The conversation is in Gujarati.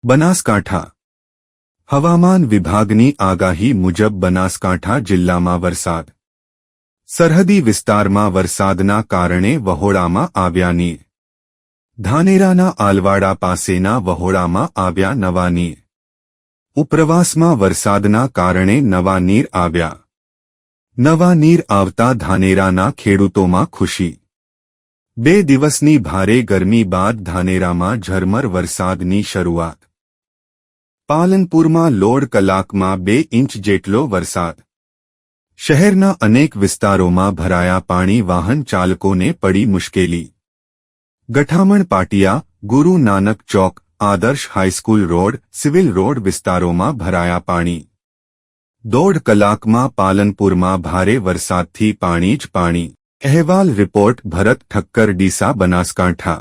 બનાસકાંઠા હવામાન વિભાગની આગાહી મુજબ બનાસકાંઠા જિલ્લામાં વરસાદ. સરહદી વિસ્તારમાં વરસાદના કારણે વહોડામાં આવ્યા નીર. ધાનેરાના આલવાડા પાસેના વહોડામાં આવ્યા નવા નીર. ઉપરવાસમાં વરસાદના કારણે નવા નીર આવ્યા. નવા નીર આવતા ધાનેરાના ખેડૂતોમાં ખુશી. 2 દિવસની ભારે ગરમી બાદ ધાનેરામાં ઝરમર વરસાદની શરૂઆત. પાલનપુરમાં લોડ કલાકમાં 2 ઇંચ જેટલો વરસાદ. શહેરના અનેક વિસ્તારોમાં ભરાયા પાણી. વાહન ચાલકોને પડી મુશ્કેલી. ગઠામણ પાટિયા, ગુરુ નાનક ચોક, આદર્શ હાઈસ્કૂલ રોડ, સિવિલ રોડ વિસ્તારોમાં ભરાયા પાણી. 1.5 કલાકમાં પાલનપુરમાં ભારે વરસાદથી પાણી જ પાણી. અહેવાલ રિપોર્ટ ભરત ઠક્કર, ડીસા, બનાસકાંઠા.